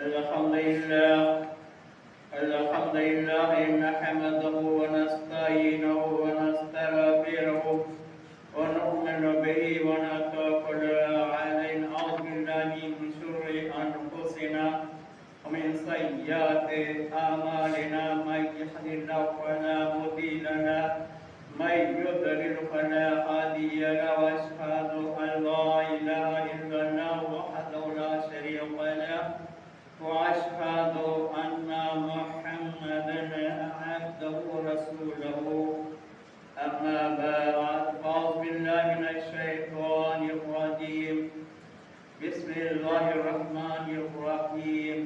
الحمد لله نحمده ونستعينه ونستغفره ونؤمن به ونتوكل عليه. أعوذ بالله من شرور أنفسنا ومن سيئات أعمالنا. من يهد الله فلا مضل له من يضلل فلا هادي له. وأشهد أن لا إله إلا الله وحده لا شريك له وأشهد أن محمدا عبده ورسوله. أما بعد فأعوذ بالله من الشيطان الرجيم. بسم الله الرحمن الرحيم.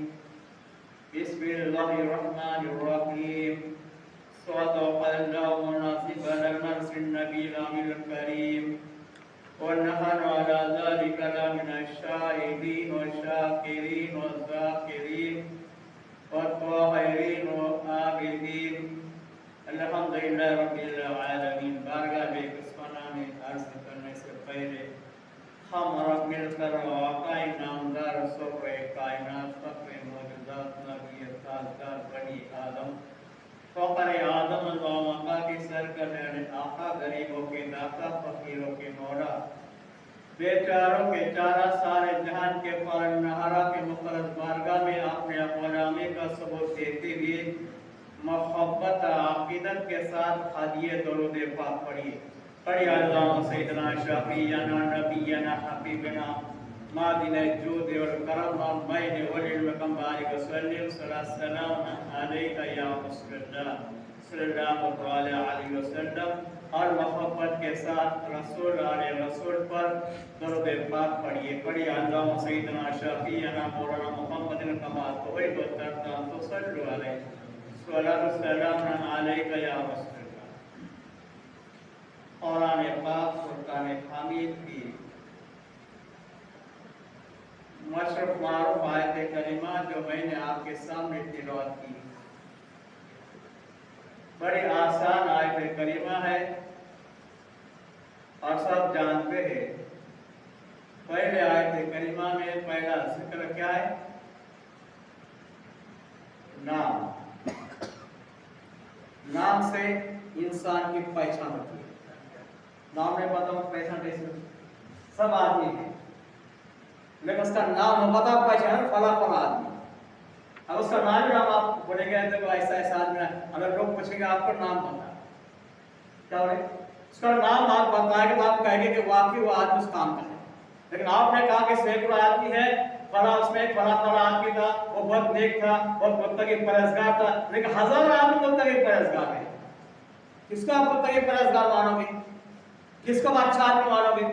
بسم الله الرحمن الرحيم. صدق الله العظيم ونصر النبي الكريم ونحن على ذلك لمن الشاهدين والشاكرين والذاكرين والطاهرين والعابدين. الحمد لله رب العالمین. بارگاہ بے قسمانہ میں عرض کرنے سے پہلے ہم رب مل کر آقا نامدار سرور کائنات فخر موجودات نبی تاجدار بنی آدم فخر آدم المقا کی سرکردہ آقا غریبوں کے داتا فقیروں کے مولا بیچاروں کے چارہ سارے جہان کے پالن نہارا کے مقدس بارگاہ میں اپنے غلامی کا ثبوت دیتے ہوئے محبت عقیدت کے ساتھ ہدیہ درود پاک پڑھیے. پڑھیے اللہم سیدنا شفیعنا نبینا حبیبنا مادن الجود والکرم والمین والعلم بارک وسلم صلی السلام علیک یا رسول اللہ صلی اللہ علیہ وسلم. اور محبت کے ساتھ رسول علیہ رسول پر درود پاک پڑھیے. پڑھیے اللہم سیدنا شفیعنا مولانا محمد کما توحید و ترتان تصلو علیہ صلاۃ السلام علیک یا رسول اللہ. قرآن پاک فرقان حمید کی مشرف معروف آیت کریمہ جو میں نے آپ کے سامنے تلاوت کی بڑی آسان آیت کریمہ ہے اور سب جانتے ہیں. پہلے آیت کریمہ میں پہلا ذکر کیا ہے؟ نام. نام سے انسان کی پہچان ہوتی ہے. نام نہیں پتا ہوں پہچان کیسے ہوتی؟ سب آدمی ہیں لیکن اس کا نام نہ پتا پہچان فلاں فلاں آدمی. اب اس کا نام آپ بولیں گے تو ایسا ایسا آدمی ہے. اگر لوگ پوچھیں گے آپ کو نام پتا کیا بولے اس کا نام آپ بتائیں گے تو آپ کہیں گے کہ واقعی وہ آدمی اس کام کا ہے. لیکن آپ نے کہا کہ سینکڑوں آدمی ہے فلاں اس میں فلاں آدمی تھا وہ بہت نیک تھا بہت متقی پرہیزگار تھا لیکن ہزاروں آدمی متقی پرہیزگار ہے. کس کو آپ متقی پرہیزگار مانو گے؟ کس کو اچھا آدمی مانو گے؟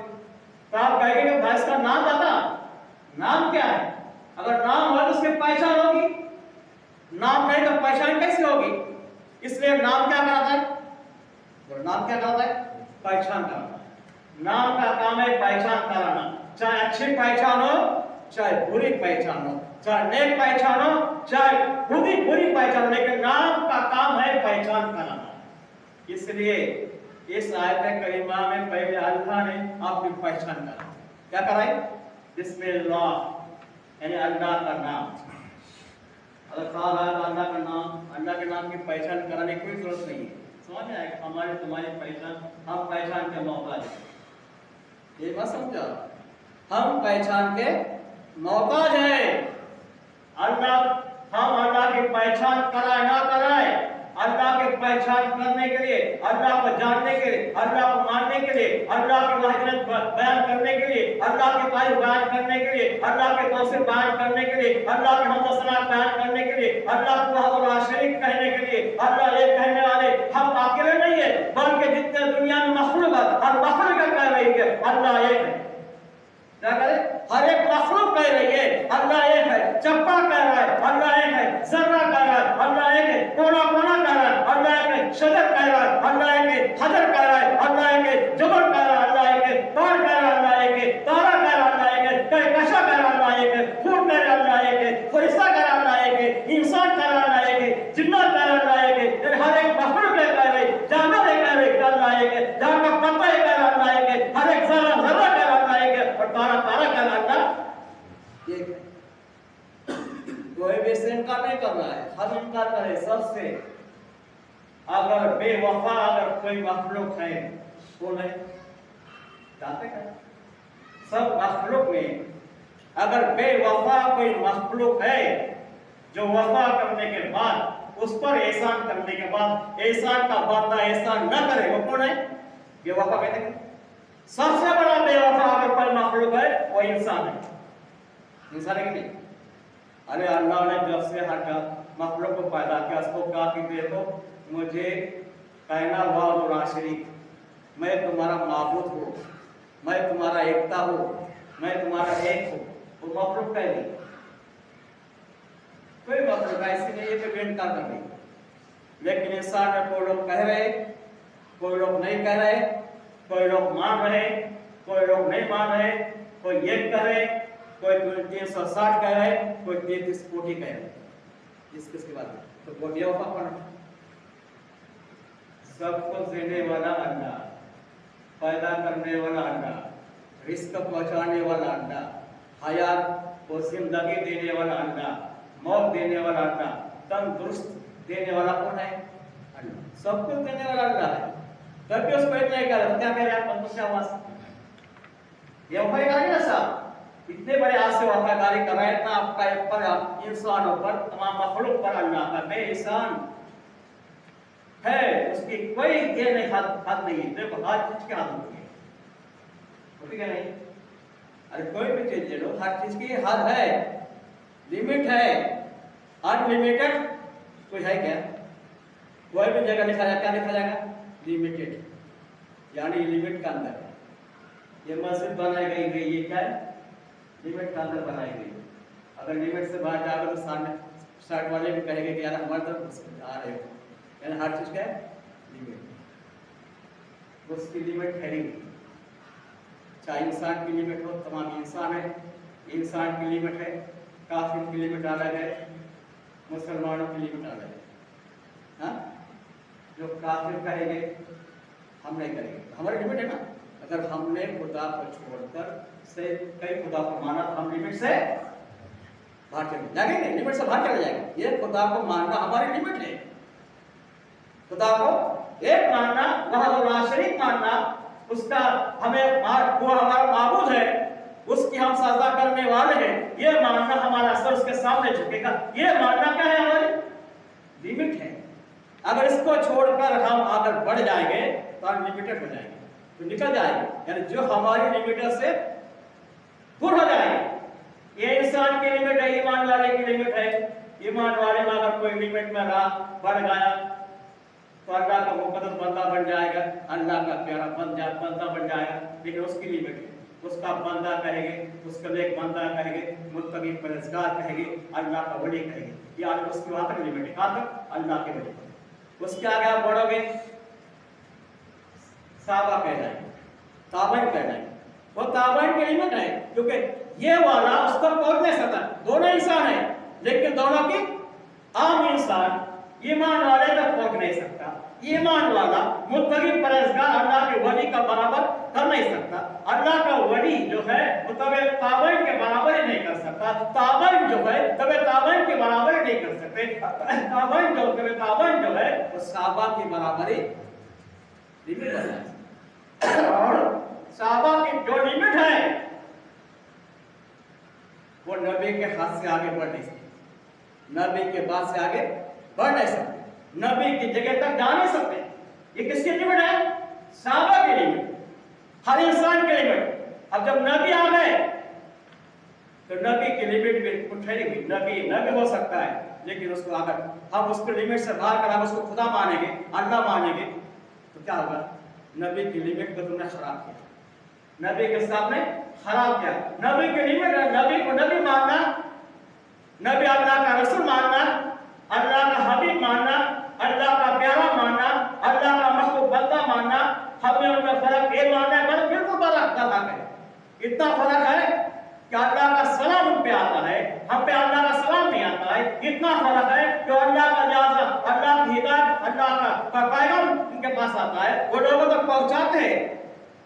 تو آپ کہیں گے کہ بھائی اس کا نام بتا. نام کیا ہے؟ اگر نام ہو تو اس کی پہچان ہوگی. نام نہیں تو پہچان کیسے ہوگی؟ اس لیے نام کیا کراتا ہے؟ نام کیا کراتا ہے؟ پہچان کراتا ہے. نام کا کام ہے پہچان کرانا. چاہے اچھی پہچان ہو چاہے بری پہچان ہو چاہے نیک پہچان ہو چاہے بری پہچان ہو لیکن نام کا کام ہے پہچان کرانا. اس لیے اس آیت کریمہ میں پہلے اللہ نے آپ کی پہچان کرا. کیا کرائی؟ بسم اللہ یعنی اللہ کا نام. اگر کہا اللہ کا نام اللہ کے نام کی پہچان کرانے کی کوئی ضرورت نہیں ہے. سمجھ میں آئے کہ ہماری تمہاری پہچان ہم پہچان کے محتاج ہیں. یہ بات سمجھا؟ ہم پہچان کے محتاج ہیں. اللہ ہم اللہ کی پہچان کرائے نہ کرائے اللہ کی پہچان کرنے کے لیے اللہ کو جاننے کے لیے اللہ کو ماننے کے لیے اللہ کی وحدت بیان کرنے کے لیے اللہ کی تعریف بیان کرنے کے لیے اللہ کے توصیف بیان کرنے کے لیے اللہ کی حمد و ثنا بیان کرنے کے لیے اللہ کو وحدہ لا شریک کہنے کے لیے اللہ ایک کہنے والے ہم اکیلے نہیں ہیں بلکہ جتنے دنیا میں مخلوق ہے ہر مخلوق کہہ رہی ہے اللہ ایک ہے. کیا کہہ رہے؟ ہر ایک مخلوق کہہ رہی ہے اللہ ایک ہے. چپا کہہ رہا ہے اللہ ایک ہے. ذرہ کہہ رہا ہے اللہ ایک ہے. کونا کونا کہہ رہا ہے اللہ ایک ہے. شجر کہہ رہا ہے اللہ ایک ہے. حجر کہہ رہا ہے اللہ ایک ہے. جبل کہہ رہا ہے اللہ ایک ہے. پہاڑ کہہ رہا ہے اللہ ایک ہے. تارا کہہ رہا ہے اللہ ایک ہے. کہکشاں کہہ رہا ہے اللہ ایک ہے. پھول کہہ رہا ہے اللہ ایک ہے. فرشتہ کہہ رہا ہے اللہ ایک ہے. انسان کہہ رہا ہے اللہ ایک ہے. جنات کہہ رہا ہے اللہ ایک ہے. ہر ایک مخلوق کہہ رہا ہے جانور کہہ رہا ہے اللہ ایک ہے. جہاں کا پتا کہہ رہا ہے اللہ ایک ہے. ہر ایک ذرہ ذرہ کہہ رہا ہے اللہ ایک ہے. اور تارا تارا کہہ رہا ہے اللہ ایک ہے. कोई भी इससे इनकार नहीं कर रहा है, हम इनकार कर रहे हैं सबसे। अगर बेवफा अगर कोई मखलूक है कौन है? जानते हैं? सब मखलूक में अगर बेवफा कोई मखलूक है जो वफा करने के बाद उस पर एहसान करने के बाद एहसान का बदला एहसान न करे, वो कौन है? बेवफा कहते हैं। सबसे बड़ा बेवफा अगर कोई मखलूक है वो इंसान है। इंसान है कि नहीं? अरे अल्लाह ने जब से हर मखलूक को पैदा किया उसको कहा कि देखो मुझे कहना वाह शरीक, मैं तुम्हारा माबूद हूँ, मैं तुम्हारा एकता हूँ, मैं तुम्हारा एक हूँ। वो मखलूक कह दी, कोई मखलूक ऐसी नहीं है कि इनकार कर रही। लेकिन इंसान में कोई लोग कह रहे, कोई लोग नहीं कह रहे, कोई लोग मान रहे, कोई लोग नहीं मान रहे, कोई एक कह रहे, कोई 360 कह रहे, कोई 33 कोटि कह रहे। किसके बाद तो कोई बेवफा कौन? सबको देने वाला अल्लाह, पैदा करने वाला अल्लाह, रिस्क पहुंचाने वाला अल्लाह, हयात को जिंदगी देने वाला अल्लाह, मौत देने वाला अल्लाह, तंदुरुस्त देने वाला कौन है? अल्लाह। सब कुछ देने वाला अल्लाह है। तब भी उसको इतना ही कह, क्या कह रहे हैं आप? ये वफादारी ना साहब, इतने बड़े आज से वफादारी कर रहे हैं, इतना आपका पर इंसानों पर तमाम मखलूक पर अल्लाह का बेइंसान है, उसकी कोई ये नहीं हद नहीं है। देखो हर चीज की हद होती है, होती है नहीं? अरे कोई भी चीज ले लो, हर चीज की हद है, लिमिट है। अनलिमिटेड कोई है क्या? कोई भी जगह लिखा जाए क्या लिखा जाएगा? लिमिटेड, यानी लिमिट का अंदर। ये मस्जिद बनाई गई, ये क्या है? लिमिट का अंदर बनाई गई। अगर लिमिट से बाहर जाओगे तो सामने साइड वाले भी कहेंगे कि यार हमारे तरफ आ रहे हो। यानी हर चीज का लिमिट, उसकी लिमिट है नहीं। चाहे इंसान की लिमिट हो, तमाम इंसान है, इंसान की लिमिट है, काफिर की लिमिट अलग है, मुसलमानों की लिमिट अलग है। हाँ? जो काफिर कहेंगे हम नहीं करेंगे, हमारी लिमिट है ना। अगर हमने खुदा को छोड़कर से कई खुदा को माना तो हम लिमिट से बाहर चले जाएंगे, लिमिट से बाहर चले जाएंगे। ये खुदा को मानना हमारी लिमिट है। खुदा को एक मानना, वह शरीक मानना, उसका हमें वो हमारा माबूद है, उसकी हम सजदा करने वाले हैं, ये मानना हमारा सर उसके सामने झुकेगा, ये मानना क्या है? हमारी लिमिट है। अगर इसको छोड़कर हम अगर बढ़ जाएंगे तो अनलिमिटेड हो जाएंगे, तो निकल जाएंगे, यानी जो हमारी लिमिट से दूर हो जाएंगे। ये इंसान की लिमिट है, ईमान वाले की लिमिट है। ईमान वाले में अगर कोई लिमिट में रहा, बढ़ गया तो अल्लाह का मुकद्दस बंदा बन जाएगा, अल्लाह का प्यारा बंदा बन जाएगा। लेकिन उसकी लिमिट है, उसका बंदा कहेंगे, उसका नेक बंदा कहेंगे, मुत्तकी परहेजगार कहेंगे, अल्लाह का वली कहेंगे। ये उसकी वहां तक लिमिट है, कहां तक? अल्लाह के वली। उसके आगे आप बढ़ोगे साहबा कह जाएंगे, ताबन कह जाएंगे, वो ताबन की लिमिट है, क्योंकि ये वाला उस तक पहुंच नहीं सकता। दोनों इंसान है, लेकिन दोनों की आम इंसान ईमान वाले तक पहुंच नहीं सकता। ईमान वाला मुत्तकी परहेजगार अल्लाह के वली का बराबर कर नहीं सकता। अल्लाह का वली जो है वो तबे ताबन के बराबर ही नहीं कर सकता। ताबन जो है तबे ताबन के बराबर ही नहीं कर सकते। ताबन जो है वो साहबा की बराबरी लिमिट है। और साहबा की जो लिमिट है वो नबी के हाथ से आगे बढ़ नहीं सकते, नबी के बाद से आगे बढ़ नहीं सकते, नबी की जगह तक जा नहीं सकते। ये किसकी लिमिट है? साहबा की लिमिट, हर इंसान की लिमिट। अब जब नबी आ गए तो नबी की लिमिट भी उठेगी। नबी हो सकता है, लेकिन उसको अगर हम उसको लिमिट से बाहर कर उसको खुदा मानेंगे, अल्लाह मानेंगे, तो क्या होगा? नबी की लिमिट को तुमने खराब किया, नबी के सामने खराब किया। नबी की लिमिट है, नबी को नबी मानना, नबी अल्लाह का रसूल मानना, अल्लाह का हबीब मानना, अल्लाह का प्यारा मानना, अल्लाह का महबूब बंदा मानना। हमें उनमें फर्क ये मानना है, बस बिल्कुल फर्क है। इतना फर्क है कि अल्लाह का सलाम उन पे आता है, हम पे अल्लाह का सलाम नहीं आता है। इतना फर्क है कि अल्लाह का जाजा, अल्लाह की हिदायत, अल्लाह का पैगाम उनके पास आता है, वो लोगों तक पहुंचाते हैं।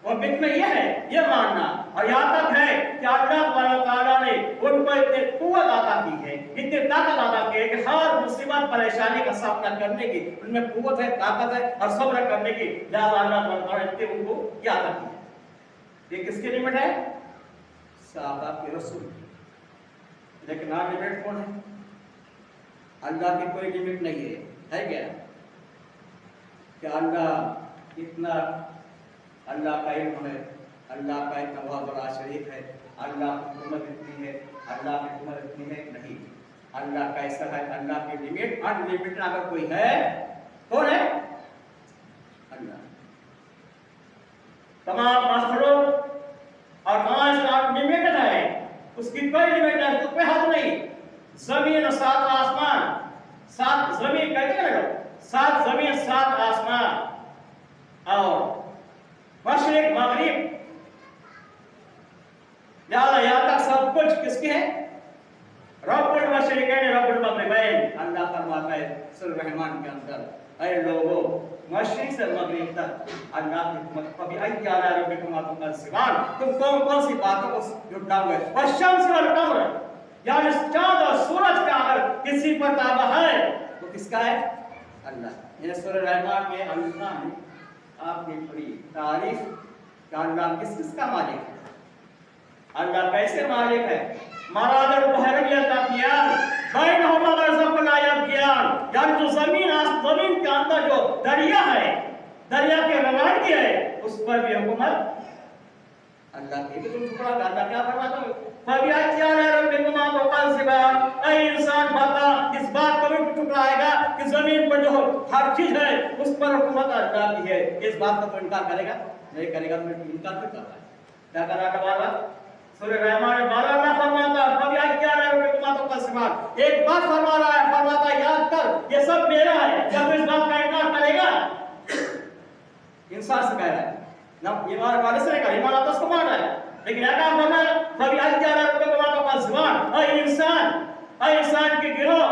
और बीच में ये है, ये मानना और यहाँ तक है कि अल्लाह ताला ने उनको इतनी कुव्वत अता की है, इतनी ताकत अता की है कि हर मुसीबत परेशानी का सामना करने की उनमें कुव्वत है, ताकत है और सब्र करने की। लिहाजा अल्लाह ताला ने इतनी उनको क्या अता की है। ये किसकी लिमिट है? सहाबा के रसूल की। लेकिन नॉन लिमिट कौन है? अल्लाह की कोई लिमिट नहीं है क्या? कि अल्लाह इतना, अल्लाह का इल्म है, अल्लाह का इतना बहुत बड़ा शरीक है, अल्लाह की हुकूमत इतनी है, अल्लाह की हुकूमत इतनी है, नहीं। अल्लाह का ऐसा है, अल्लाह की लिमिट अनलिमिटेड अगर कोई है, कौन है? अल्लाह। तमाम मखलूक और तमाम लिमिटेड है, उसकी कोई लिमिट नहीं, कोई हद नहीं। जमीन और सात आसमान, सात जमीन कहते हैं लोग, सात जमीन सात आसमान और मशरिक मगरिब, यहाँ तक सब कुछ किसके है? रब्बुल मशरिकैन रब्बुल मगरिबैन। अल्लाह फरमाता है सूरह रहमान के अंदर, ऐ लोगों, मशरिक से मगरिब तक अल्लाह की हुकूमत। कभी अय्या अला रब्बिकुमा तुकज़्ज़िबान, तुम कौन कौन सी बातों को जुटाओगे? वश्शम्स वल कमर, यानी चांद और सूरज का अगर किसी पर ताबा है तो किसका है? अल्लाह। ये सूरह रहमान में अल्लाह ने आपने पढ़ी तारीफ कि अल्लाह किसका मालिक है, अल्लाह कैसे मालिक है। मरादल बहरियत अबियान बैनहुमा बरज़खुल अयबियान, यानी जो जमीन के अंदर जो दरिया है, दरिया के रवानगी है, उस पर भी हुकूमत अल्लाह की। तुम टुकड़ा अल्लाह क्या फरमाता है? फबिअय्यि आला रब्बिकुमा तुकज़्ज़िबान। ऐ इंसान बता, इस बात को भी टुकराएगा कि जमीन पर जो हर चीज है उस पर हुकूमत अल्लाह की है। इस बात का तो इनकार करेगा? नहीं करेगा। तो इनकार क्यों कर रहा है? क्या कर रहा है वाला? सूरह रहमान में 12 अल्लाह फरमाता है फबिअय्यि आला रब्बिकुमा तुकज़्ज़िबान। एक बात फरमा रहा है, फरमाता याद कर ये सब मेरा है। जब इस बात का इनकार करेगा, इंसान से कह रहा है ना, ईमान वाले से नहीं, ईमान आता उसको मान रहा है, लेकिन ऐसा फरमा फबिअय्यि आला रब्बिकुमा तुकज़्ज़िबान। ऐ इंसान की गिरोह,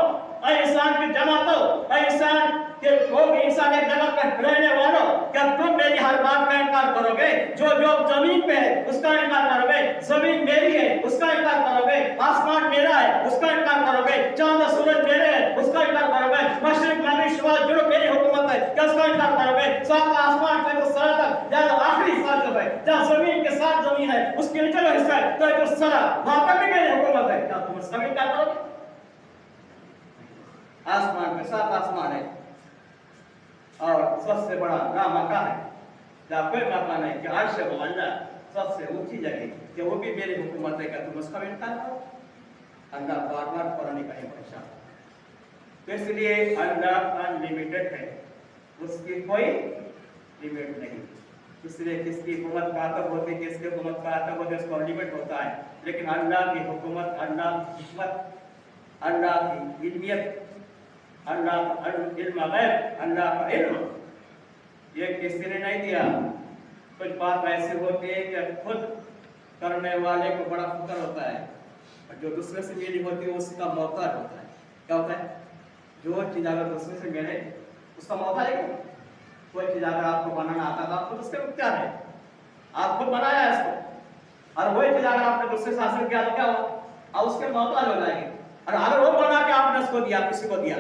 ऐ इंसान की जमातों, ऐ इंसान के लोग, इंसान एक जगह पर रहने वालों, क्या तुम मेरी हर बात का इनकार करोगे? जो जो जमीन पे है उसका इनकार करोगे, जमीन मेरी है उसका इनकार करोगे, आसमान मेरा है उसका इनकार करोगे, चांद और सूरज मेरे हैं उसका इनकार करोगे, मशरिक मगरिब शुमाल जो मेरी हुकूमत है क्या उसका इनकार करोगे? सात आसमान पे तो सरा तक, जहाँ आखिरी हिस्सा जो है, जहाँ जमीन के साथ जमीन है उसके नीचे जो हिस्सा है तो एक सरा, वहां पर भी मेरी हुकूमत है, क्या तुम उसका इनकार करोगे? आसमान पे सात आसमान है और सबसे बड़ा ना मकान है, जहाँ कोई मकान है कि अर्श है, अल्लाह सबसे ऊंची जगह कि वो भी मेरी हुकूमत है, क्या तुम उसका इनकार करो? अल्लाह बार बार कुरान का है परेशान। तो इसलिए अल्लाह अनलिमिटेड है, उसकी कोई लिमिट नहीं। इसलिए किसकी हुकूमत कातब होती है, किसकी हुकूमत कातब होती है, उसका लिमिट होता है। लेकिन अल्लाह की हुकूमत, अल्लाह की हिकमत, अल्लाह की इल्मियत, अल्लाह का इल्म गैब, अल्लाह का इल्म ये किसी ने नहीं दिया। कुछ बात ऐसी होती है कि खुद करने वाले को बड़ा फिक्र होता है और जो दूसरे से मिली होती है उसका मोहताज होता है। क्या होता है? जो चीज अगर दूसरे से मिले उसका मोहताज है। कोई चीज अगर आपको बनाना आता तो आपको उसके मुख्तार है, आप खुद बनाया है उसको, और वही चीज अगर आपने दूसरे से हासिल किया तो क्या हो? आप उसके मोहताज हो जाएंगे। और अगर वो बना के आपने उसको दिया, किसी को दिया,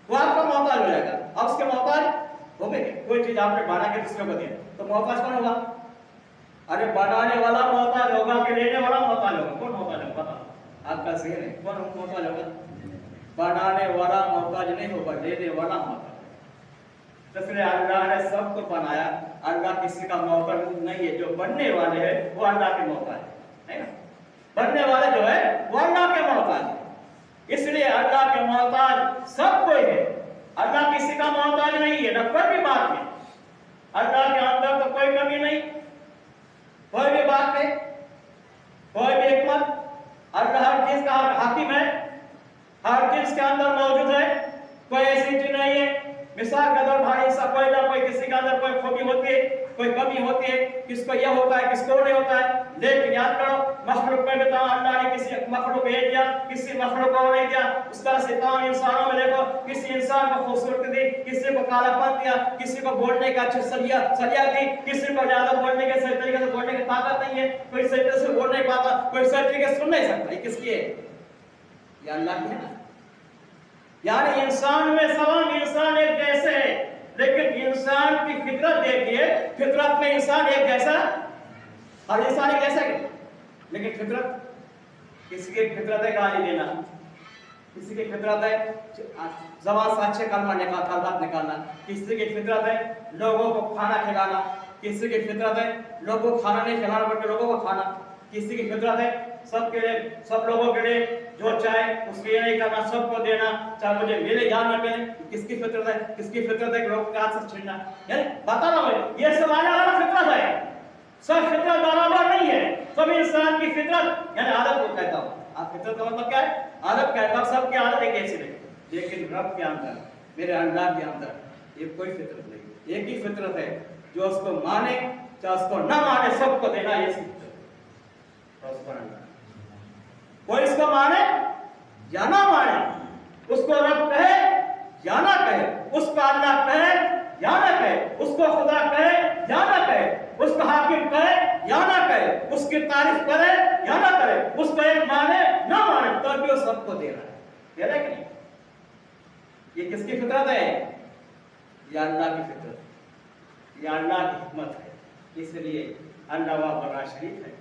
वो आपका मोहताज हो जाएगा, आप उसके मोहताज हो गए। कोई चीज आपने बना के दूसरे को दिया तो मोहताज कौन होगा? अरे बनाने वाला मोहताज होगा कि लेने वाला मोहताज होगा? कौन मोहताज होगा? बताओ, आपका जहन है, कौन मोहताज होगा? बनाने वाला मोहताज नहीं होगा, लेने वाला मोहताज। इसलिए अल्लाह ने सबको बनाया, अल्लाह किसी का मोहताज नहीं है। जो बनने वाले हैं वो अल्लाह के मोहताज है ना, बनने वाले जो है वो अल्लाह के मोहताज है। इसलिए अल्लाह के मोहताज सब कोई है, अल्लाह किसी का मोहताज नहीं है, न कोई भी बात में। अल्लाह के अंदर तो कोई कमी नहीं, कोई भी बात में, कोई भी हिकमत। अल्लाह हर चीज का हाकिम है, हर चीज के अंदर मौजूद है, कोई ऐसी चीज नहीं है मिसाल के तौर भाई सब कोई ना कोई किसी के अंदर कोई खूबी होती है, कोई कमी होती है, किसको यह होता है किसको नहीं होता है। लेकिन याद करो मखलूक में भी अल्लाह ने किसी मखलूक को दिया, किसी मखलूक को नहीं दिया। उस तरह से तमाम इंसानों में देखो, किसी इंसान को खूबसूरती दी, किसी को कालापन दिया, किसी को बोलने का अच्छा सलिया दी, किसी को ज्यादा बोलने के सही तरीके से बोलने की ताकत नहीं है, कोई सही तरीके से बोल नहीं पाता, कोई सही तरीके से सुन नहीं सकता। ये किसकी है? ये अल्लाह की है ना। यानी इंसान में सवाल इंसान एक जैसे है, लेकिन इंसान की फितरत देखिए, फितरत में इंसान एक जैसा, हर इंसान एक जैसा है, लेकिन फितरत, किसी की फितरत है गाली देना, किसी की फितरत है ज़बान से अच्छे कलमात निकालना, किसी की फितरत है लोगों को खाना खिलाना, किसी की फितरत है लोगों को खाना नहीं खिलाना बल्कि लोगों को खाना, किसी की फितरत है सबके लिए, सब लोगों के लिए जो चाहे उसके लिए नहीं करना, सबको देना, चाहे मुझे मिले या न मिले। किसकी फितरत है? किसकी फितरत है कि लोगों के हाथ से छीनना? यानी बता रहा हूं ये सब अलग फितरत है, सब फितरत बराबर नहीं है। सब इंसान की फितरत यानी आदत को कहता हूं, आप फितरत का मतलब क्या है? आदत कहता हूं, सबकी आदत एक ऐसी नहीं, लेकिन रब के अंदर, मेरे अल्लाह के अंदर ये कोई फितरत नहीं, एक ही फितरत है जो उसको माने चाहे उसको ना माने सबको देना, ये फितरत। कोई इसको माने या ना माने, उसको रब कहे या ना कहे, उसको अल्लाह कहे या ना कहे, उसको खुदा कहे या ना कहे, उसको हाकिम कहे या ना कहे, उसकी तारीफ करे या ना करे, उसको एक माने ना माने, तो भी वो सबको दे रहा है। दे रहा है कि नहीं? ये किसकी फितरत है? ये अल्लाह की फितरत, ये अल्लाह की हिकमत है। इसलिए अल्लाह बड़ा शरीफ है,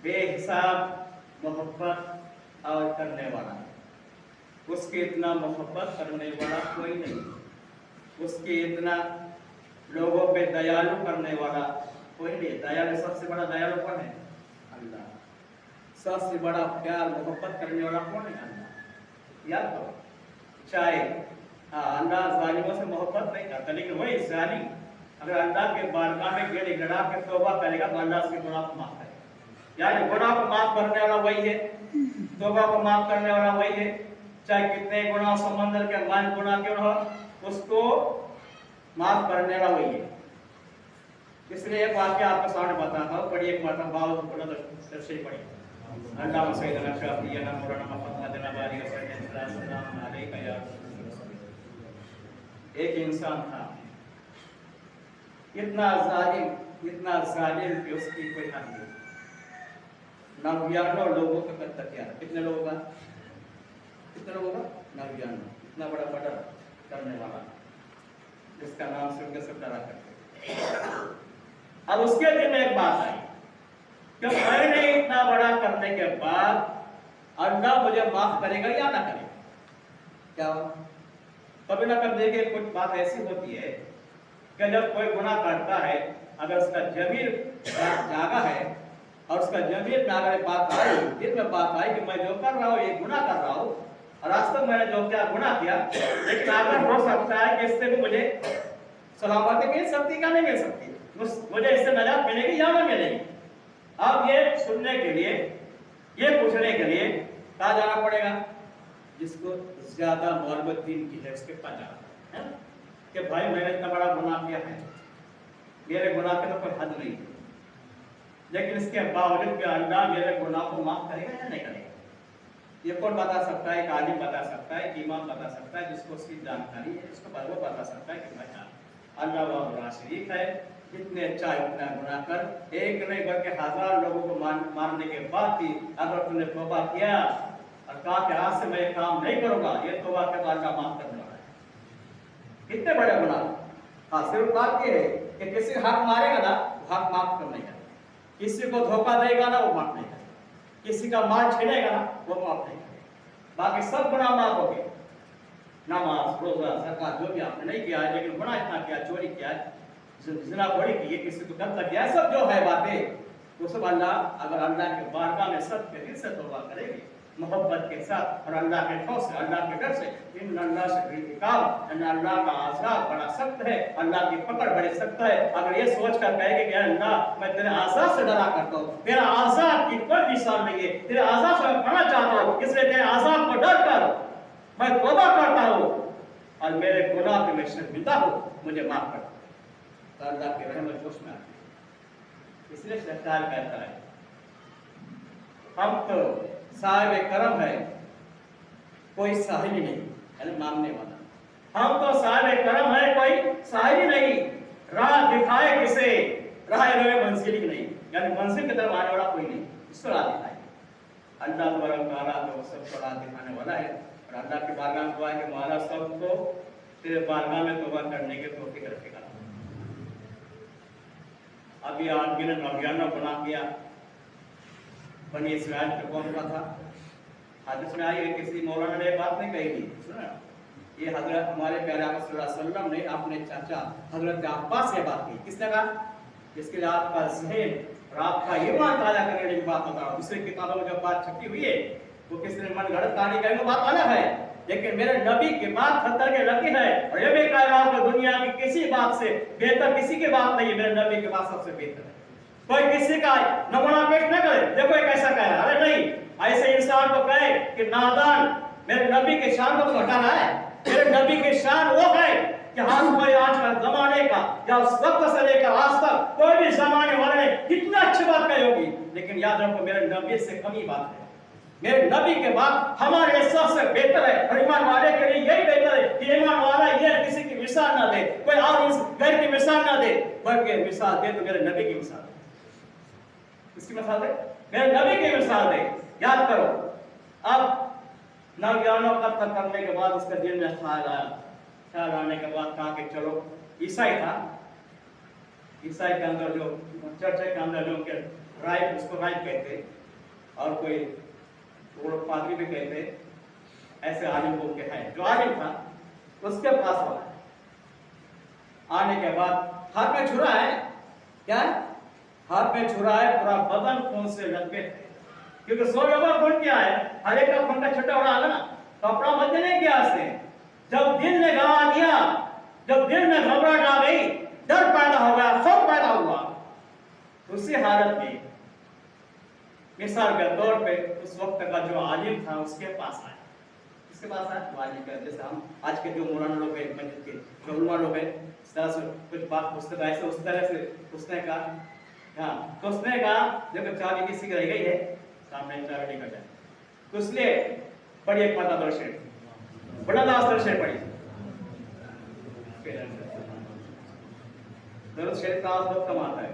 बेहिसाब मोहब्बत और करने वाला, उसके इतना मोहब्बत करने वाला कोई नहीं, उसके इतना लोगों पे दयालु करने वाला कोई नहीं। दयालु सबसे बड़ा दयालु कौन है? अल्लाह। सबसे बड़ा प्यार मोहब्बत करने वाला कौन है? अल्लाह। याद करो, चाहे अल्लाह जालिमों से मोहब्बत नहीं करता, लेकिन वही जालिम अगर अल्लाह के बारगाह में गिड़ गिड़ा के तौबा करेगा तो अल्लाह उसके गुनाह को माफ करेगा। यानी गुनाह को माफ करने वाला वही है, तौबा को माफ करने वाला वही है, चाहे कितने गुनाह समंदर के मान गुनाह क्यों हो, उसको माफ करने वाला वही है। इसलिए एक वाक्य आपके सामने बताता हूँ, पढ़िए एक मतलब बाबा थोड़ा तफसीर पढ़िए। अल्लाह सैयदना शाफियना मौलाना मुहम्मदना बारी सल्लल्लाहु अलैहि या एक इंसान था इतना जालिम कि उसकी कोई हद नहीं। 99 लोगों का कत्ल किया। कितने लोगों का? कितने लोगों का? 99। इतना बड़ा मर्डर करने वाला जिसका नाम सुन के सब डरा करते। अब उसके दिल में एक बात आई कि मैंने इतना बड़ा करने के बाद अल्लाह मुझे माफ करेगा या ना करेगा? क्या कभी ना कभी देखिए कुछ बात ऐसी होती है कि जब कोई गुनाह करता है, अगर उसका जमीर जागा है और उसका जमीर में अगर बात आई, दिल में बात आई कि मैं जो कर रहा हूँ ये गुनाह कर रहा हूँ और आज तक मैंने जो क्या गुनाह किया, लेकिन अगर हो सकता है कि इससे भी मुझे सलामती मिल सकती क्या नहीं मिल सकती, मुझे इससे नजात मिलेगी या नहीं मिलेगी। अब ये सुनने के लिए, ये पूछने के लिए कहाँ जाना पड़ेगा? जिसको ज्यादा मालूम दीन की है उसके पास जाना है कि भाई मैंने इतना बड़ा गुनाह किया है, मेरे गुनाह के तो कोई हद नहीं है, लेकिन इसके बावजूद भी अल्लाह मेरे गुनाह को माफ करेगा या नहीं करेगा? ये कौन बता सकता है? एक आलिम बता सकता है, एक इमाम बता सकता है, जिसको उसकी जानकारी है, जिसको वो बता सकता है कि भाई अल्लाह बड़ा शरीफ है, जितने चाहे उतना गुनाह कर, एक नहीं बल्कि 1000 लोगों को मारने के बाद भी अगर तुमने तौबा किया और कहा कि आज से मैं ये काम नहीं करूंगा, ये तौबा के बाद का माफ करने वाला है। कितने बड़े गुनाह। हाँ, सिर्फ बात ये है कि किसी का हक मारेगा ना, हक माफ करने का, किसी को धोखा देगा ना, वो माफ नहीं करेगा, किसी का माल छीनेगा ना, वो माफ नहीं करेगा, बाकी सब गुनाह माफ हो गए। नमाज, रोजा, ज़कात जो भी आपने नहीं किया है, लेकिन गुनाह इतना किया, चोरी किया, जिना बड़ी की, किसी को कत्ल किया, सब जो है बातें, वो सब अल्लाह अगर अल्लाह के बारगाह में सब के दिल से तौबा करेगी मोहब्बत के साथ और अल्लाह के खौफ से, अल्लाह के डर से, इन अल्लाह से इकाब, अल्लाह का आज़ाब बड़ा सख्त है, अल्लाह की पकड़ बड़ी सख्त है। अगर ये सोच कर कहेंगे कि अल्लाह मैं तेरे आज़ाब से डरा करता हूँ, तेरा आज़ाब की कोई निशान नहीं है, तेरे आज़ाब से मैं पढ़ना चाहता हूँ, इसलिए तेरे आज़ाब को डर कर मैं तौबा करता हूँ اور میرے گناہ پہ میں شرمندہ ہوں، مجھے معاف کر دو، تو اللہ کی رحمت جوش میں آتی ہے۔ اس لیے شاعر کہتا ہے ہم تو صاحب کرم ہے کوئی صاحب ہی نہیں، یعنی مانگنے والا، ہم تو صاحب کرم ہے کوئی صاحب ہی نہیں، راہ دکھائے کسے راہ روے منزل ہی نہیں، یعنی منزل کی طرف آنے والا کوئی نہیں، اس کو راہ دکھائے۔ اللہ تبارک و تعالیٰ تو سب کو راہ دکھانے والا ہے، اور اللہ کی بارگاہ میں دعا ہے کہ مولا سب کو تیرے بارگاہ میں توبہ کرنے کے توفیق رکھے گا۔ ابھی آدمی نے 99 گناہ کیا، بنی اسرائیل کا قوم کا تھا، حدیث میں آئی ہے کسی مولانا نے بات نہیں کہی تھی، سنا یہ حضرت ہمارے پیارے آقا صلی اللہ علیہ وسلم نے اپنے چاچا حضرت عباس سے بات کی، کس نے کہا؟ جس کے لیے آپ کا ذہن اور آپ کا ایمان تازہ کرنے کی بات بتا رہا ہوں، دوسری کتابوں میں جو بات چھپی ہوئی ہے وہ کسی نے من گھڑت کہانی کہی، وہ بات الگ ہے، لیکن میرے نبی کی بات خطر کے لگی ہے، اور یہ بھی کہہ رہا ہوں کہ دنیا کی کسی بات سے بہتر کسی کی بات نہیں ہے، میرے نبی کی بات سب سے بہتر ہے۔ کوئی کسی کا نمونہ پیش نہ کرے، دیکھو یہ کیسا کہہ رہا ہے، ارے نہیں، ایسے انسان کو کہے کہ نادان، میرے نبی کے شان کو ہٹا رہا ہے۔ میرے نبی کی شان وہ ہے کہ ہم کوئی آج کا زمانے کا یا اس وقت سے لے کر آج تک کوئی بھی زمانے والے نے کتنا اچھی بات کہی ہوگی، لیکن یاد رکھو میرے نبی سے کم ہی بات ہے، میرے نبی کے بعد ہمارے سب سے بہتر ہے، اور ایمان والے کے لیے یہی بہتر ہے کہ ایمان والا یہ کسی کی مثال نہ دے، کوئی اور اس غیر کی مثال نہ دے، بلکہ مثال دے تو میرے نبی کی مثال دے۔ کس کی مثال دے؟ میرے نبی کی مثال دے۔ یاد کرو، اب نوجوانوں قتل کرنے کے بعد اس کے دل میں خیال آیا، خیال آنے کے بعد کہا کہ چلو، عیسائی تھا، عیسائی کے اندر جو چرچ کے اندر جو کہ رائب، اس کو رائب کہتے، اور کوئی وہ لوگ پادری بھی کہتے، ایسے عالم کو کہ ہے جو عالم تھا، اس کے پاس ہوا آنے کے بعد ہاتھ میں چھرا ہے، کیا ہے؟ ہاتھ میں چھرا ہے، پورا بدن خون سے لٹپٹ ہے، کیونکہ 100 لوگوں کا خون کیا ہے، ہر ایک کا خون کا چھٹا اڑا ہے نا، کپڑا بدلنے نہیں کیا اس نے۔ جب دل نے گوا دیا، جب دل میں گھبراہٹ آ گئی، ڈر پیدا ہو گیا، خوف پیدا ہوا، اسی حالت میں مثال کے طور پہ اس وقت کا جو عالم تھا اس کے پاس آیا، اس کے پاس آیا عالم کا، جیسے ہم آج کے جو مولانا لوگ ہیں، مسجد کے جو علماء لوگ ہیں، اس طرح سے کچھ بات پوچھتے تھے، ایسے اس طرح سے اس نے کہا، ہاں تو اس نے کہا جب چابی کسی کی رہ گئی ہے سامنے چابی نہیں کر جائے، تو اس لیے بڑی ایک پتہ درشن بڑا داس درشن پڑی درد شریف کا بہت کم آتا ہے،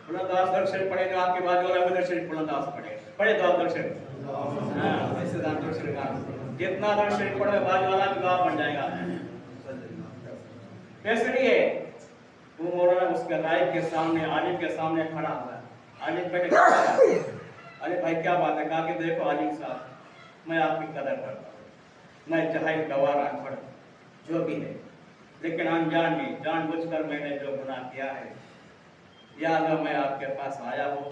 بڑا داس درشن پڑے جو آپ کے بعد جو ہے وہ درشن بڑا داس پڑے بڑے داس درشن، ہاں ایسے داس درشن کا جتنا درشن پڑے بعد والا بھی دعا بن جائے گا۔ کیسے نہیں ہے وہ مولانا اس کے غائب کے سامنے عالم کے سامنے کھڑا ہوا ہے، عالم بیٹھے کھڑا ہے، ارے بھائی کیا بات ہے؟ کہا کہ دیکھو عالم صاحب، میں آپ کی قدر کرتا ہوں، میں جاہل گوار انپڑھ جو بھی ہے، لیکن انجان میں جان بوجھ کر میں نے جو گناہ کیا ہے، یا اللہ میں آپ کے پاس آیا ہوں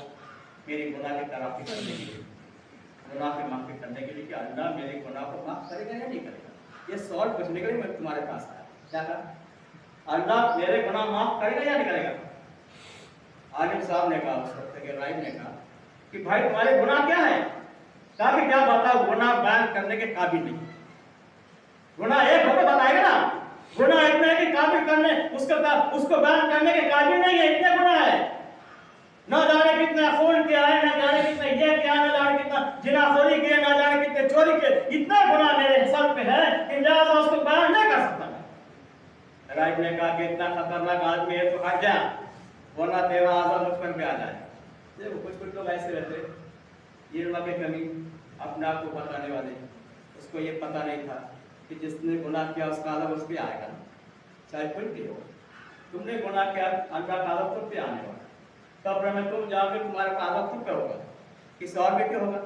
میری گناہ کی تلافی کرنے کے لیے، گناہ کی معافی کرنے کے لیے کہ اللہ میرے گناہ کو معاف کرے گا یا نہیں کرے گا، یہ سوال پوچھنے کے لیے میں تمہارے پاس آیا۔ کیا کہا؟ اللہ میرے گناہ معاف کرے گا یا نہیں کرے گا؟ عالم صاحب نے کہا، اس وقت کے رائب نے کہا کہ بھائی تمہارے گناہ کیا ہے؟ کہا کہ کیا بتاؤ، گناہ بیان کرنے کے قابل نہیں، گناہ ایک ہوتا بتائے گا نا، گناہ اتنا ہے کہ قابل کرنے اس کو بیان کرنے کے قابل نہیں ہے، اتنے گناہ ہے، نہ جانے کتنا خون کیا ہے، نہ جانے کتنا یہ کیا، نہ جانے کتنا جنا خوری کیا، نہ جانے کتنے چوری کیے، اتنا گناہ میرے حساب پہ ہے کہ لہٰذا اس کو بیان نہیں کر سکتا۔ رائب نے کہا کہ اتنا خطرناک آدمی ہے تو ہٹ جا، ورنہ تیرا عذاب مجھ پر بھی آ جائے۔ دیکھو کچھ لوگ ایسے رہتے، یہ علم کی کمی اپنے آپ کو بتانے والے، اس کو یہ پتہ نہیں تھا کہ جس نے گناہ کیا اس کا عذاب اس پہ آئے گا، چاہے کوئی بھی ہو، تم نے گناہ کیا اللہ کا عذاب تم پہ آنے والا، قبر میں تم جاؤ گے تمہارا عذاب تم پہ ہوگا، کسی اور پہ کیا ہوگا؟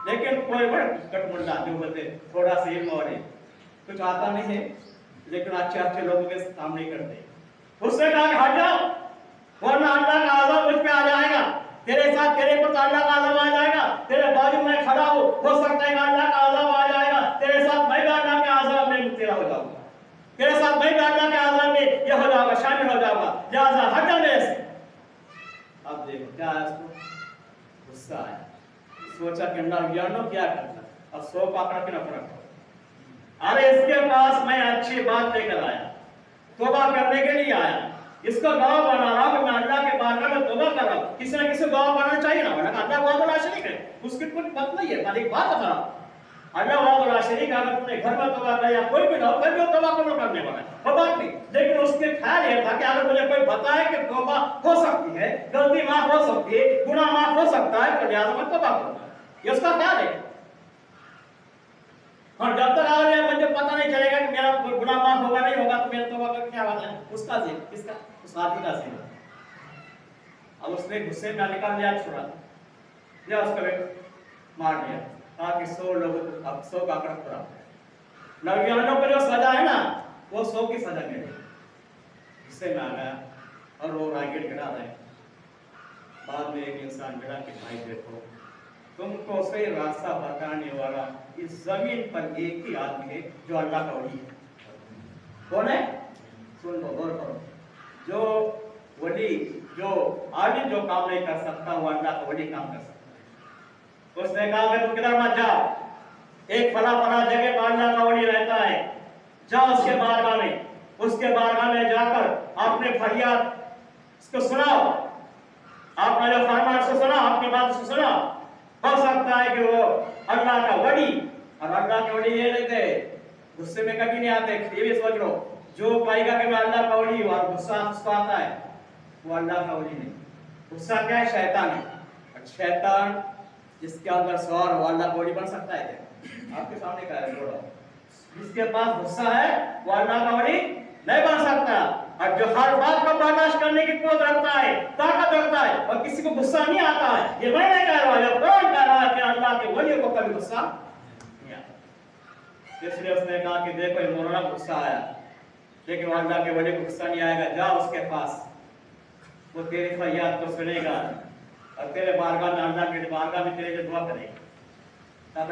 لیکن کوئی بڑا کٹ منڈا جو بولتے تھوڑا سا علم اور ہے، کچھ آتا نہیں ہے لیکن اچھے اچھے لوگوں کے سامنے کرتے، اس نے کہا کہ ہٹ جاؤ ورنہ اللہ کا عذاب مجھ پہ آ جائے گا، تیرے ساتھ تیرے پر اللہ کا عذاب آ جائے گا، تیرے بازو میں کھڑا ہو سکتا ہے کہ اللہ کا عذاب آ جائے گا، تیرے ساتھ میں بھی اللہ کے عذاب میں مبتلا ہو جاؤں گا، تیرے ساتھ میں بھی اللہ کے عذاب میں یہ ہو جاؤں گا، شامل ہو جاؤں گا، لہٰذا ہٹ جا میرے سے۔ اب دیکھو کیا ہے، اس کو غصہ آیا، سوچا کہ اللہ کیا کرتا، اب 100 پاکڑا کے نہ فرق ہو، अरे इसके पास मैं अच्छी बात लेकर आया, तौबा करने के लिए आया, इसको गवाह बना रहा हूं, मैं अल्लाह के बारगाह में तौबा कर रहा हूं। किसी न किसी गवाह बनाना चाहिए ना, वरना अल्लाह गवाह बना शरीक है, उसकी कोई बात नहीं है। खाली बात बता रहा, अल्लाह गवाह बना शरीक, अगर तुमने घर में तौबा किया या कोई भी ना हो, फिर भी तौबा करने वाला है, वो बात नहीं। लेकिन उसके ख्याल ये था कि अगर मुझे कोई बताए कि तौबा हो सकती है, गलती माफ हो सकती है, गुनाह माफ हो सकता है, तो लिहाजा मैं तौबा करूंगा, ये उसका ख्याल है। और जब तक अगर मुझे पता नहीं चलेगा कि मेरा गुनाह माफ होगा नहीं होगा, तो मेरा तौबा करके क्या बात है, उसका ज़िद, किसका, उस आदमी का ज़िद। अब उसने गुस्से में निकाल लिया, छोड़ा या उसको मार दिया, ताकि 100 लोगों को, अब 100 का आंकड़ा पूरा। नौजवानों को जो सजा है ना, वो 100 की सजा मिले। गुस्से में आ गया और वो राइगेट गिरा रहे। बाद में एक इंसान गिरा कि भाई देखो, तुमको सही रास्ता बताने वाला इस जमीन पर एक ही आदमी है जो अल्लाह का वली है। कौन है? सुन लो, गौर करो। जो वली, जो आदमी जो काम नहीं कर सकता, वो अल्लाह का वली काम कर सकता है। उसने कहा कि तुम किधर मत जाओ, एक फला जगह पर अल्लाह का वली रहता है, जाओ उसके बारगाह में, उसके बारगाह में जाकर आपने फरियाद उसको सुनाओ, आपने जो फरमान उसको सुनाओ, आपकी बात उसको सुनाओ। हो सकता है कि वो अल्लाह का वली, और अल्लाह के वली ये रहते गुस्से में कभी नहीं आते। ये भी सोच लो, जो पाएगा कि मैं अल्लाह का वली हूं और गुस्सा उसको आता है, वो अल्लाह का वली नहीं। गुस्सा क्या है? शैतान है। और शैतान जिसके अंदर सवार वो अल्लाह का वली बन सकता है क्या? आपके सामने क्या है, बोलो। जिसके पास गुस्सा है वो अल्लाह का वली नहीं बन सकता। और जो हर बात को बर्दाश्त करने की कुव्वत रखता है, ताकत रखता है, और किसी को गुस्सा नहीं आता है, ये मैं नहीं कह रहा, ये कुरान कह रहा है कि अल्लाह के वलियों को कभी गुस्सा नहीं आता। इसलिए उसने कहा कि देखो, ये मौलाना गुस्सा आया, लेकिन वो अल्लाह के वली को गुस्सा नहीं आएगा। जाओ उसके पास, वो तेरी फरियाद को सुनेगा और तेरे बारगाह में, अल्लाह के बारगाह में तेरे लिए दुआ करेगा।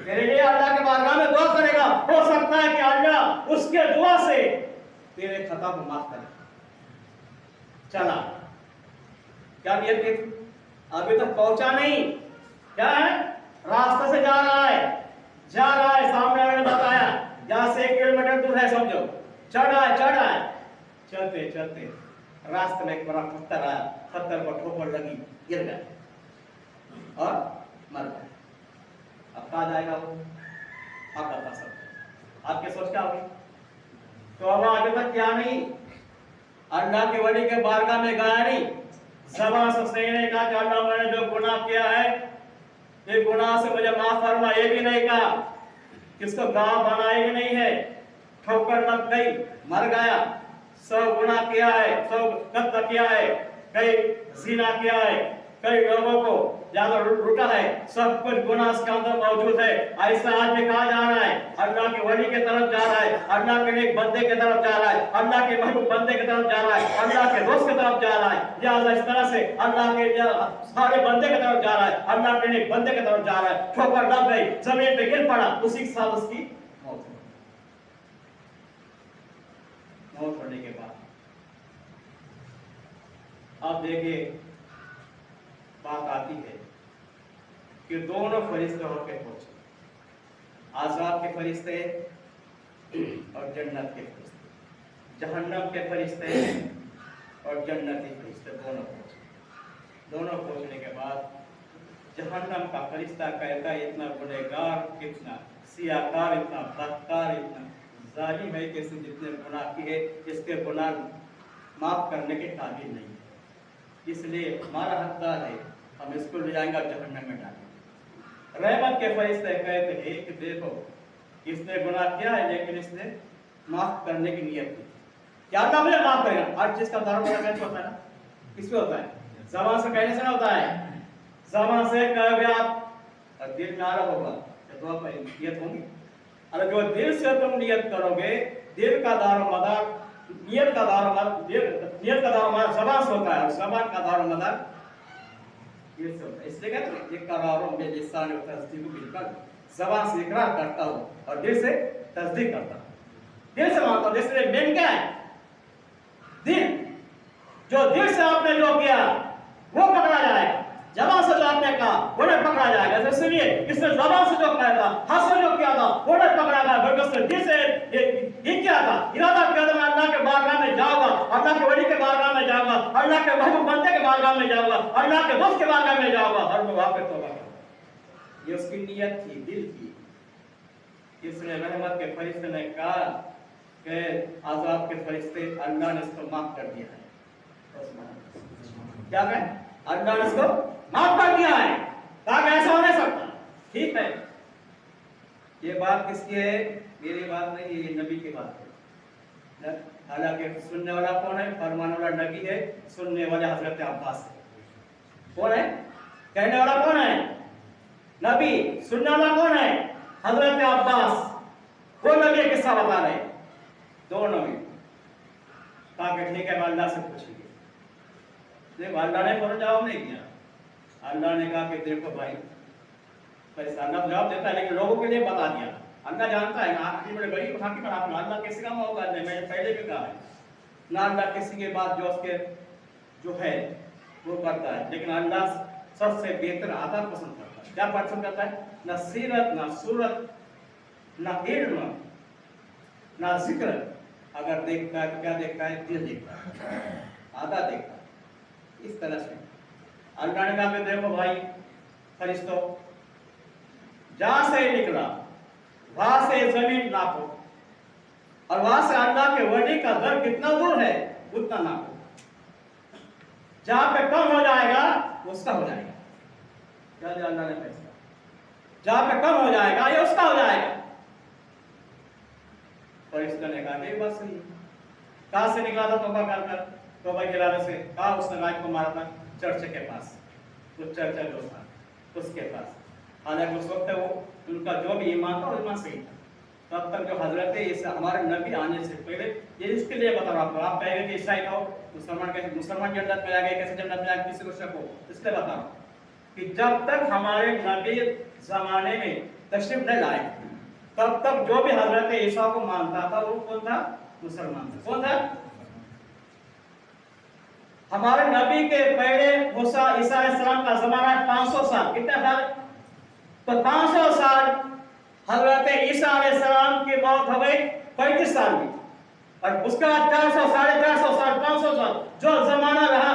तेरे लिए अल्लाह के बारगाह में दुआ करेगा। हो सकता है कि अल्लाह उसके दुआ से तेरे खता को माफ करे। चला, क्या नियत थी? अभी तक पहुंचा नहीं, क्या है, रास्ते से जा रहा है, सामने वाले ने बताया जहां से 1 किलोमीटर दूर है, समझो, चढ़ रहा है, चलते चलते रास्ते में एक बड़ा पत्थर आया, पत्थर को ठोकर लगी, गिर गया और मर गया। अब कहा जाएगा वो? आप बता सकते, आपके सोच क्या होगी? तो अब आगे तक क्या नहीं, अल्लाह के वली के बारगाह में गया नहीं, ज़बान से उसने नहीं कहा कि अल्लाह मैंने जो गुनाह किया है, ये गुनाह से मुझे माफ फरमा, ये भी नहीं कहा, किसको गवाह बनाए भी नहीं है, ठोकर लग गई, मर गया। 100 गुनाह किया है, 100 कत्ल किया है, कई ज़िना किया है, कई लोगों को ज्यादा लूटा है, सब कुछ गुनाह इसके अंदर मौजूद है। ऐसा आदमी कहा जा रहा है, अल्लाह के वली के तरफ जा रहा है, अल्लाह के नेक बंदे के तरफ जा रहा है, अल्लाह के महबूब बंदे के तरफ जा रहा है, अल्लाह के दोस्त के तरफ जा रहा है। लिहाजा इस तरह से अल्लाह के सारे बंदे के तरफ जा रहा है, अल्लाह के नेक बंदे के तरफ जा रहा है। ठोकर लग गई, जमीन पे गिर पड़ा, उसी के साथ उसकी मौत होने के बाद अब देखिए बात आती है कि दोनों फरिश्ते होकर पहुंचे, आज़ाब के फरिश्ते और जन्नत के फरिश्ते, जहन्नम के फरिश्ते और जन्नती फरिश्ते दोनों पहुंचे। दोनों पहुंचने के बाद जहन्नम का फरिश्ता कहता है, इतना गुनहगार, इतना सियाकार, इतना बदकार, इतना जालिम है कि इसने जितने गुनाह किए, इसके गुनाह माफ करने के काबिल नहीं है, इसलिए हमारा हकदार है, हम इसको ले जाएंगे जहन्नम में डालेंगे। रहमत के फरिश्ते कहते हैं कि देखो, इसने गुनाह किया है, लेकिन इसने माफ करने की नियत की, क्या अल्लाह मुझे माफ करेगा। हर चीज का दारोमदार होता है ना, किसमें होता है? ज़बान से कहने से ना होता है, ज़बान से कहोगे आप और दिल में आ रहा होगा तो दुआ पर नियत होगी। अगर जो दिल से तुम नियत करोगे, दिल का दारोमदार, नियत का दारोमदार ज़बान से होता है, और ज़बान का दारोमदार दिल से होता है। इसलिए कहते हैं इक़रारुम बिलिसान व तस्दीक़ु बिलक़ल्ब, ज़बान से इकरार करता हूँ और दिल से तस्दीक करता हूँ, दिल से मानता हूँ। इसलिए मेन क्या है? दिल। जो दिल से आपने जो किया वो पकड़ा जाएगा, जबान से जो आपने कहा वो नहीं पकड़ा जाएगा। इसलिए इसने जबान से जो कहा था, हाथ से जो किया था वो नहीं पकड़ा गया, बल्कि उसने दिल से ये किया था, इरादा किया था मैं अल्लाह के बारगाह में जाऊंगा, अल्लाह के वली के बारगाह में जाऊंगा, अल्लाह के महबूब बंदे के बारगाह में जाऊंगा, अल्लाह के दोस्त के बारगाह में जाऊंगा और मैं वहां पे तौबा करूंगा। ये उसकी नियत थी, दिल की। इसने रहमत के फरिश्ते ने कहा कि आज़ाब के फरिश्ते अल्लाह ने इसको माफ कर दिया है। क्या कहें? अल्लाह ने इसको माफ कर दिया है, ताकि ऐसा हो नहीं सकता। ठीक है, ये बात किसकी है? मेरी बात नहीं है, ये नबी की बात है। हालांकि सुनने वाला कौन है? फरमाने वाला नबी है, सुनने वाले हजरत अब्बास है। कौन है? कहने वाला कौन है? नबी। सुनने वाला कौन है? हजरत अब्बास। वो नबी किस्सा बता रहे, दो नबी। ताकि ठीक है, अल्लाह से पूछिए। देखो अल्लाह ने फौरन जवाब नहीं दिया। अल्लाह ने कहा कि देखो भाई, अल्लाह जवाब देता है लेकिन लोगों के लिए बता दिया। अल्लाह जानता है ना, आप बड़े गरीब उठा के आप अल्लाह किसी का मौका नहीं। मैंने पहले भी कहा है ना, अल्लाह किसी के बाद जो उसके जो है वो करता है, लेकिन अल्लाह सबसे बेहतर आदत पसंद करता है। क्या पसंद करता है? ना सीरत, ना सूरत, ना इल्म, ना जिक्र। अगर देखता है तो क्या देखता है? दिल देखता है, आदत देखता है। इस तरह से अल्लाह ने कहा कि देखो भाई फरिश्तों, जहां से निकला वहां से जमीन नापो, और वहां से अल्लाह के वली का घर कितना दूर है उतना नापो। जहां पे कम हो जाएगा उसका हो जाएगा। क्या दिया अल्लाह ने फैसला? जहां पे कम हो जाएगा ये उसका हो जाएगा। फरिश्तों ने कहा ये बात सही है। कहां से निकला था? तौबा कर कर, तौबा के इरादे से। कहा उसने गाय को मारा था? चर्च के पास। उस चर्च जो था उसके पास। हालांकि उस वक्त वो उनका जो भी ईमान था वो ईमान सही था। तब तक जो हजरत इस हमारे नबी आने से पहले, ये इसके लिए बता रहा हूँ। आप कहेंगे कि ईसाई हो, मुसलमान कैसे, मुसलमान जन्नत में आ गए, कैसे जन्नत में आ गए, किसी को शक हो, इसलिए बता रहा हूँ कि जब तक हमारे नबी जमाने में तशरीफ नहीं लाए तब तक जो भी हजरत ईसा को मानता था वो कौन था? मुसलमान था। कौन था? हमारे नबी के पहले मूसा ईसा अलैहिस्सलाम का जमाना 500 साल। कितना साल? तो 500 साल हजरत ईसा अलैहिस्सलाम की मौत हो गई 35 साल की, और उसके बाद 400 450 साल 500 साल जो जमाना रहा,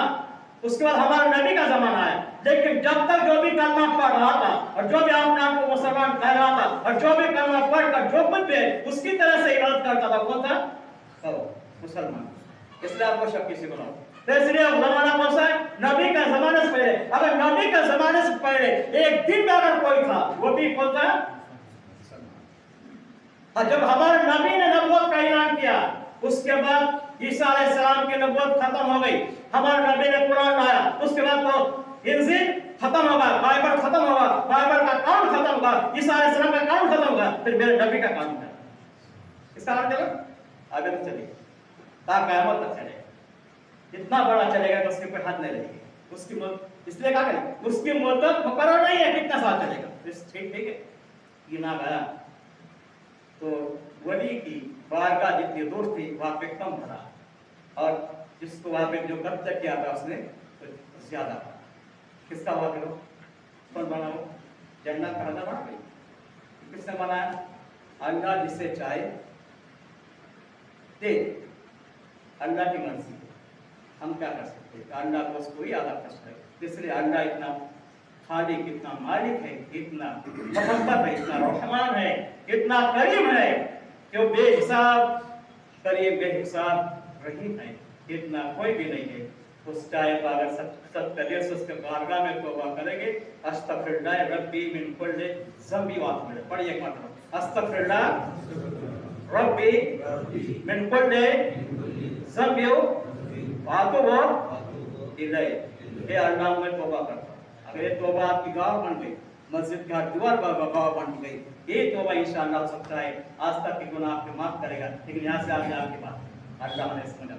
उसके बाद हमारे नबी का जमाना है। लेकिन जब तक जो भी कलमा पढ़ रहा था और जो भी अपने आप को मुसलमान कह रहा था और जो भी कलमा पढ़कर जो कुछ भी उसकी तरह से इबादत करता था, कौन था? मुसलमान। इसलिए आपको शक किसी को ना। तो इसलिए जमाना कौन सा है? नबी का जमाने से पहले। अगर नबी का जमाने से पहले एक दिन में अगर कोई था वो भी कौन था? मुसलमान। जब हमारे नबी ने नबूवत का ऐलान किया उसके बाद ईसा अलैहिस्सलाम की नबूवत खत्म हो गई। हमारे नबी ने कुरान लाया, उसके बाद तो इंजील खत्म होगा, बाइबल खत्म होगा, बाइबल का कानून खत्म होगा, ईसा अलैहिस्सलाम का कानून खत्म होगा, फिर मेरे नबी का कानून है। इसका मतलब चलो आगे तक चलिए, क़यामत तक चलेगा। इतना बड़ा चलेगा कि उसकी कोई हद नहीं रहेगी। उसकी इसलिए क्या करें? उसकी मुद्दत मुकर्रर नहीं है कितना साल चलेगा। ठीक ठीक है, गिना गया तो वली की बारगाह जितनी दूर थी वहां पे कम भरा, और जिसको वहां पे जो कब्जा किया था उसने तो ज्यादा भरा। किसका हुआ करो? कौन बना वो? जन्नत का हज़ा बना गई। किसने बनाया? अल्लाह जिसे चाहे दे, अल्लाह की मर्जी। हम क्या कर सकते हैं? अल्लाह को उसको ही अदा कर सकते हैं। इसलिए अल्लाह इतना खालिक, इतना मालिक है, इतना मोहब्बत है, इतना रहमान है, इतना करीम है कि वो बेहिसाब करीम, बेहिसाब रहीम है। इतना कोई भी नहीं है। उस चाहे अगर सब दिल से उसके बारगाह में तौबा करेंगे, अस्तगफिरुल्लाह रब्बी मिन कुल्लि ज़ंबि व अतूबु इलैह। पढ़िए एक मतलब, अस्तगफिरुल्लाह रब्बी मिन कुल्लि ज़ंबि व अतूबु इलैह। हे अल्लाह, मैं तौबा करता हूं। अगर ये तौबा आपकी गाँव बन गई, मस्जिद का दीवार गाँव बन गई, ये तौबा इंशाअल्लाह हो सकता है आज तक के गुनाह आपके माफ करेगा। लेकिन यहाँ से आगे आपकी बात अल्लाह ने समझा।